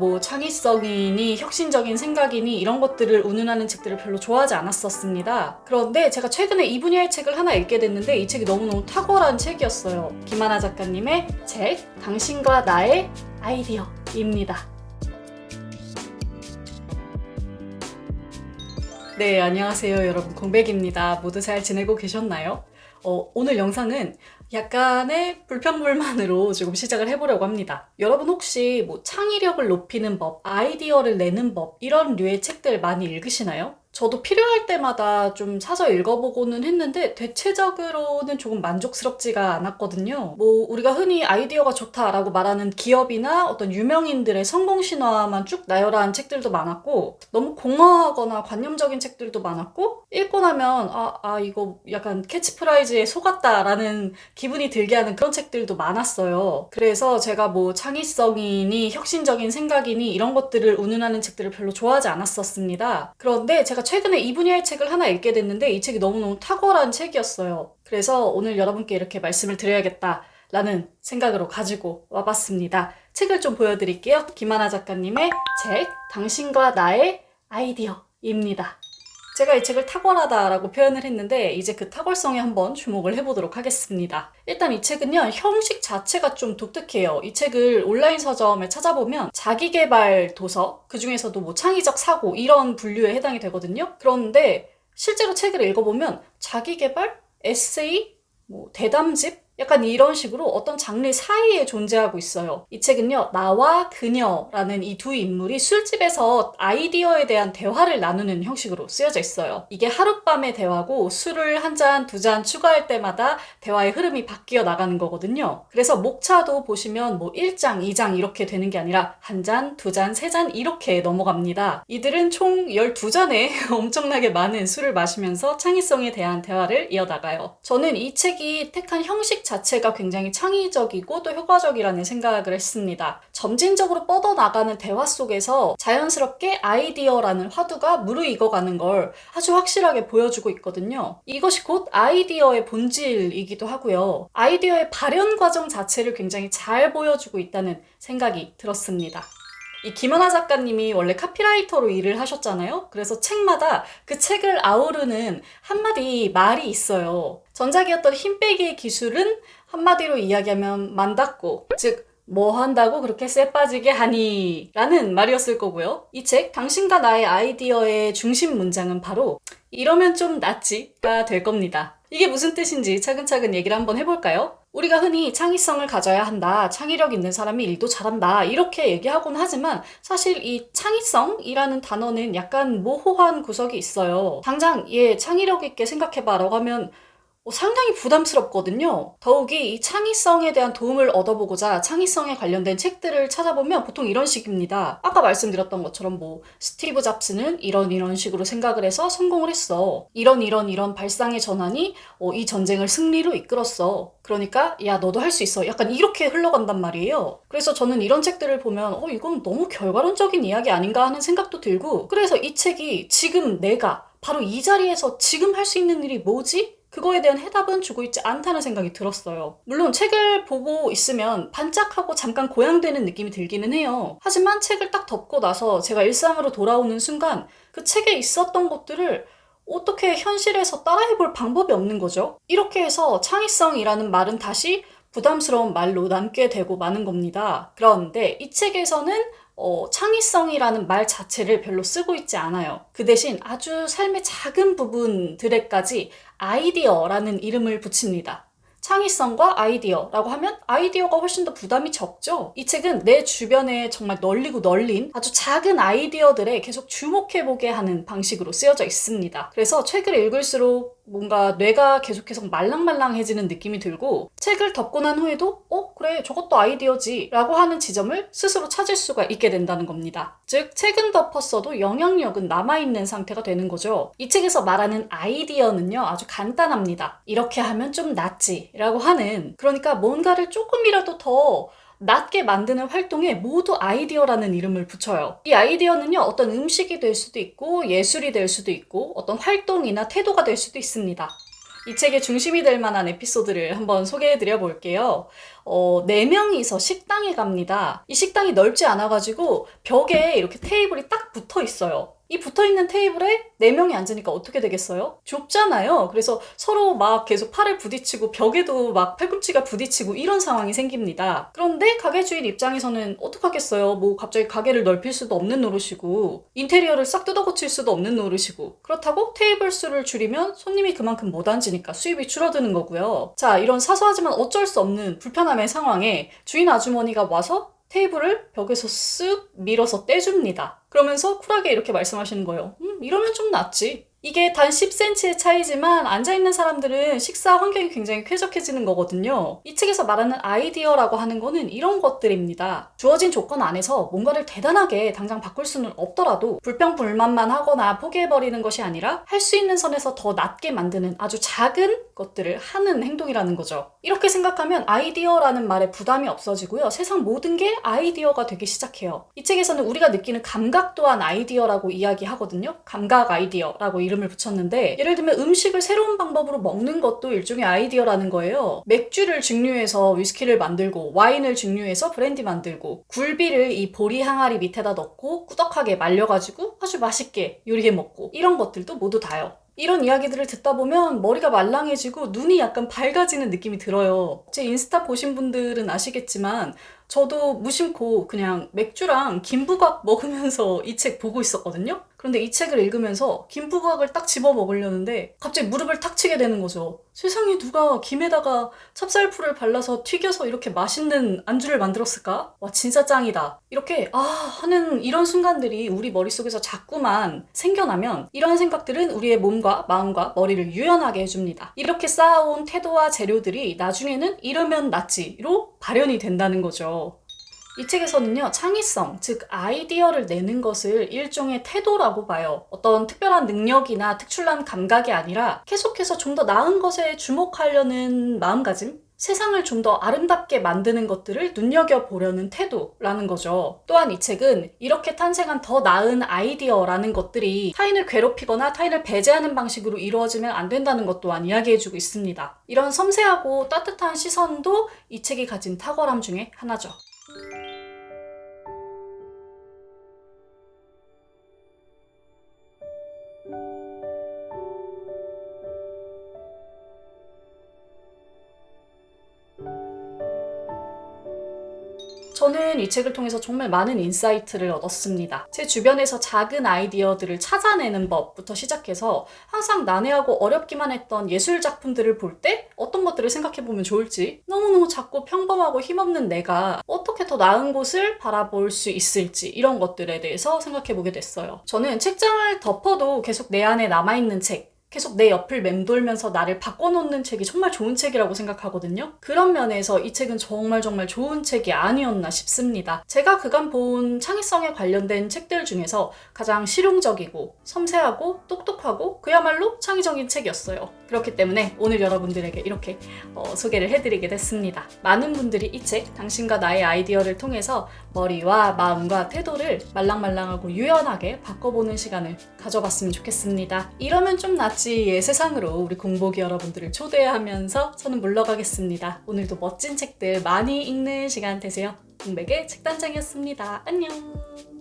뭐 창의성이니 혁신적인 생각이니 이런 것들을 운운하는 책들을 별로 좋아하지 않았었습니다. 그런데 제가 최근에 이 분야의 책을 하나 읽게 됐는데 이 책이 너무너무 탁월한 책이었어요. 김하나 작가님의 책 당신과 나의 아이디어입니다. 네, 안녕하세요 여러분, 공백입니다. 모두 잘 지내고 계셨나요? 오늘 영상은 약간의 불평불만으로 조금 시작을 해보려고 합니다. 여러분 혹시 뭐 창의력을 높이는 법, 아이디어를 내는 법 이런 류의 책들 많이 읽으시나요? 저도 필요할 때마다 좀 사서 읽어보고는 했는데 대체적으로는 조금 만족스럽지가 않았거든요. 뭐 우리가 흔히 아이디어가 좋다라고 말하는 기업이나 어떤 유명인들의 성공 신화만 쭉 나열한 책들도 많았고, 너무 공허하거나 관념적인 책들도 많았고, 읽고 나면 이거 약간 캐치프라이즈에 속았다라는 기분이 들게 하는 그런 책들도 많았어요. 그래서 제가 뭐 창의성이니 혁신적인 생각이니 이런 것들을 운운하는 책들을 별로 좋아하지 않았었습니다. 그런데 제가 최근에 이 분야의 책을 하나 읽게 됐는데 이 책이 너무너무 탁월한 책이었어요. 그래서 오늘 여러분께 이렇게 말씀을 드려야겠다라는 생각으로 가지고 와봤습니다. 책을 좀 보여드릴게요. 김하나 작가님의 책 당신과 나의 아이디어입니다. 제가 이 책을 탁월하다라고 표현을 했는데 이제 그 탁월성에 한번 주목을 해보도록 하겠습니다. 일단 이 책은요, 형식 자체가 좀 독특해요. 이 책을 온라인 서점에 찾아보면 자기계발 도서, 그 중에서도 뭐 창의적 사고 이런 분류에 해당이 되거든요. 그런데 실제로 책을 읽어보면 자기계발, 에세이, 뭐 대담집 약간 이런 식으로 어떤 장르 사이에 존재하고 있어요. 이 책은요, 나와 그녀라는 이 두 인물이 술집에서 아이디어에 대한 대화를 나누는 형식으로 쓰여져 있어요. 이게 하룻밤의 대화고 술을 한 잔, 두 잔 추가할 때마다 대화의 흐름이 바뀌어 나가는 거거든요. 그래서 목차도 보시면 뭐 1장, 2장 이렇게 되는 게 아니라 한 잔, 두 잔, 세 잔 이렇게 넘어갑니다. 이들은 총 12잔의 엄청나게 많은 술을 마시면서 창의성에 대한 대화를 이어나가요. 저는 이 책이 택한 형식 자체가 굉장히 창의적이고 또 효과적이라는 생각을 했습니다. 점진적으로 뻗어나가는 대화 속에서 자연스럽게 아이디어라는 화두가 무르익어가는 걸 아주 확실하게 보여주고 있거든요. 이것이 곧 아이디어의 본질이기도 하고요. 아이디어의 발현 과정 자체를 굉장히 잘 보여주고 있다는 생각이 들었습니다. 이 김하나 작가님이 원래 카피라이터로 일을 하셨잖아요. 그래서 책마다 그 책을 아우르는 한마디 말이 있어요. 전작이었던 힘 빼기의 기술은 한마디로 이야기하면 만닿고, 즉 뭐 한다고 그렇게 쎄 빠지게 하니? 라는 말이었을 거고요. 이 책 당신과 나의 아이디어의 중심 문장은 바로 이러면 좀 낫지가 될 겁니다. 이게 무슨 뜻인지 차근차근 얘기를 한번 해볼까요? 우리가 흔히 창의성을 가져야 한다, 창의력 있는 사람이 일도 잘한다 이렇게 얘기하곤 하지만 사실 이 창의성이라는 단어는 약간 모호한 구석이 있어요. 당장 창의력 있게 생각해봐 라고 하면 상당히 부담스럽거든요. 더욱이 이 창의성에 대한 도움을 얻어보고자 창의성에 관련된 책들을 찾아보면 보통 이런 식입니다. 아까 말씀드렸던 것처럼 뭐 스티브 잡스는 이런 식으로 생각을 해서 성공을 했어. 이런 발상의 전환이 이 전쟁을 승리로 이끌었어. 그러니까 야 너도 할 수 있어. 약간 이렇게 흘러간단 말이에요. 그래서 저는 이런 책들을 보면 이건 너무 결과론적인 이야기 아닌가 하는 생각도 들고, 그래서 이 책이 지금 내가 바로 이 자리에서 지금 할 수 있는 일이 뭐지? 그거에 대한 해답은 주고 있지 않다는 생각이 들었어요. 물론 책을 보고 있으면 반짝하고 잠깐 고양되는 느낌이 들기는 해요. 하지만 책을 딱 덮고 나서 제가 일상으로 돌아오는 순간 그 책에 있었던 것들을 어떻게 현실에서 따라해볼 방법이 없는 거죠. 이렇게 해서 창의성이라는 말은 다시 부담스러운 말로 남게 되고 마는 겁니다. 그런데 이 책에서는 창의성이라는 말 자체를 별로 쓰고 있지 않아요. 그 대신 아주 삶의 작은 부분들에까지 아이디어라는 이름을 붙입니다. 창의성과 아이디어라고 하면 아이디어가 훨씬 더 부담이 적죠. 이 책은 내 주변에 정말 널리고 널린 아주 작은 아이디어들에 계속 주목해보게 하는 방식으로 쓰여져 있습니다. 그래서 책을 읽을수록 뭔가 뇌가 계속해서 말랑말랑해지는 느낌이 들고, 책을 덮고 난 후에도 그래 저것도 아이디어지 라고 하는 지점을 스스로 찾을 수가 있게 된다는 겁니다. 즉 책은 덮었어도 영향력은 남아있는 상태가 되는 거죠. 이 책에서 말하는 아이디어는요 아주 간단합니다. 이렇게 하면 좀 낫지 라고 하는, 그러니까 뭔가를 조금이라도 더 낫게 만드는 활동에 모두 아이디어라는 이름을 붙여요. 이 아이디어는요 어떤 음식이 될 수도 있고 예술이 될 수도 있고 어떤 활동이나 태도가 될 수도 있습니다. 이 책의 중심이 될 만한 에피소드를 한번 소개해드려 볼게요. 4명이서 식당에 갑니다. 이 식당이 넓지 않아가지고 벽에 이렇게 테이블이 딱 붙어 있어요. 이 붙어있는 테이블에 4명이 앉으니까 어떻게 되겠어요? 좁잖아요. 그래서 서로 막 계속 팔을 부딪히고 벽에도 막 팔꿈치가 부딪히고 이런 상황이 생깁니다. 그런데 가게 주인 입장에서는 어떡하겠어요? 뭐 갑자기 가게를 넓힐 수도 없는 노릇이고 인테리어를 싹 뜯어고칠 수도 없는 노릇이고 그렇다고 테이블 수를 줄이면 손님이 그만큼 못 앉으니까 수입이 줄어드는 거고요. 자, 이런 사소하지만 어쩔 수 없는 불편함의 상황에 주인 아주머니가 와서 테이블을 벽에서 쓱 밀어서 떼줍니다. 그러면서 쿨하게 이렇게 말씀하시는 거예요. 이러면 좀 낫지. 이게 단 10cm의 차이지만 앉아있는 사람들은 식사 환경이 굉장히 쾌적해지는 거거든요. 이 책에서 말하는 아이디어라고 하는 거는 이런 것들입니다. 주어진 조건 안에서 뭔가를 대단하게 당장 바꿀 수는 없더라도 불평불만만 하거나 포기해버리는 것이 아니라 할 수 있는 선에서 더 낫게 만드는 아주 작은 것들을 하는 행동이라는 거죠. 이렇게 생각하면 아이디어라는 말에 부담이 없어지고요. 세상 모든 게 아이디어가 되기 시작해요. 이 책에서는 우리가 느끼는 감각 또한 아이디어라고 이야기하거든요. 감각 아이디어라고 이름을 붙였는데 예를 들면 음식을 새로운 방법으로 먹는 것도 일종의 아이디어라는 거예요. 맥주를 증류해서 위스키를 만들고 와인을 증류해서 브랜디 만들고 굴비를 이 보리 항아리 밑에다 넣고 꾸덕하게 말려가지고 아주 맛있게 요리해 먹고 이런 것들도 모두 다요. 이런 이야기들을 듣다 보면 머리가 말랑해지고 눈이 약간 밝아지는 느낌이 들어요. 제 인스타 보신 분들은 아시겠지만 저도 무심코 그냥 맥주랑 김부각 먹으면서 이 책 보고 있었거든요. 그런데 이 책을 읽으면서 김부각을 딱 집어 먹으려는데 갑자기 무릎을 탁 치게 되는 거죠. 세상에 누가 김에다가 찹쌀풀을 발라서 튀겨서 이렇게 맛있는 안주를 만들었을까? 와, 진짜 짱이다. 이렇게 하는 이런 순간들이 우리 머릿속에서 자꾸만 생겨나면 이런 생각들은 우리의 몸과 마음과 머리를 유연하게 해줍니다. 이렇게 쌓아온 태도와 재료들이 나중에는 이러면 낫지로 발현이 된다는 거죠. 이 책에서는요, 창의성, 즉 아이디어를 내는 것을 일종의 태도라고 봐요. 어떤 특별한 능력이나 특출난 감각이 아니라 계속해서 좀 더 나은 것에 주목하려는 마음가짐? 세상을 좀 더 아름답게 만드는 것들을 눈여겨보려는 태도라는 거죠. 또한 이 책은 이렇게 탄생한 더 나은 아이디어라는 것들이 타인을 괴롭히거나 타인을 배제하는 방식으로 이루어지면 안 된다는 것 또한 이야기해주고 있습니다. 이런 섬세하고 따뜻한 시선도 이 책이 가진 탁월함 중에 하나죠. 저는 이 책을 통해서 정말 많은 인사이트를 얻었습니다. 제 주변에서 작은 아이디어들을 찾아내는 법부터 시작해서 항상 난해하고 어렵기만 했던 예술 작품들을 볼 때 어떤 것들을 생각해보면 좋을지, 너무너무 작고 평범하고 힘없는 내가 어떻게 더 나은 곳을 바라볼 수 있을지 이런 것들에 대해서 생각해보게 됐어요. 저는 책장을 덮어도 계속 내 안에 남아있는 책, 계속 내 옆을 맴돌면서 나를 바꿔놓는 책이 정말 좋은 책이라고 생각하거든요. 그런 면에서 이 책은 정말 좋은 책이 아니었나 싶습니다. 제가 그간 본 창의성에 관련된 책들 중에서 가장 실용적이고 섬세하고 똑똑하고 그야말로 창의적인 책이었어요. 그렇기 때문에 오늘 여러분들에게 이렇게 소개를 해드리게 됐습니다. 많은 분들이 이 책, 당신과 나의 아이디어를 통해서 머리와 마음과 태도를 말랑말랑하고 유연하게 바꿔보는 시간을 가져봤으면 좋겠습니다. 이러면 좀 낫지의 세상으로 우리 공복이 여러분들을 초대하면서 저는 물러가겠습니다. 오늘도 멋진 책들 많이 읽는 시간 되세요. 공백의 책단장이었습니다. 안녕.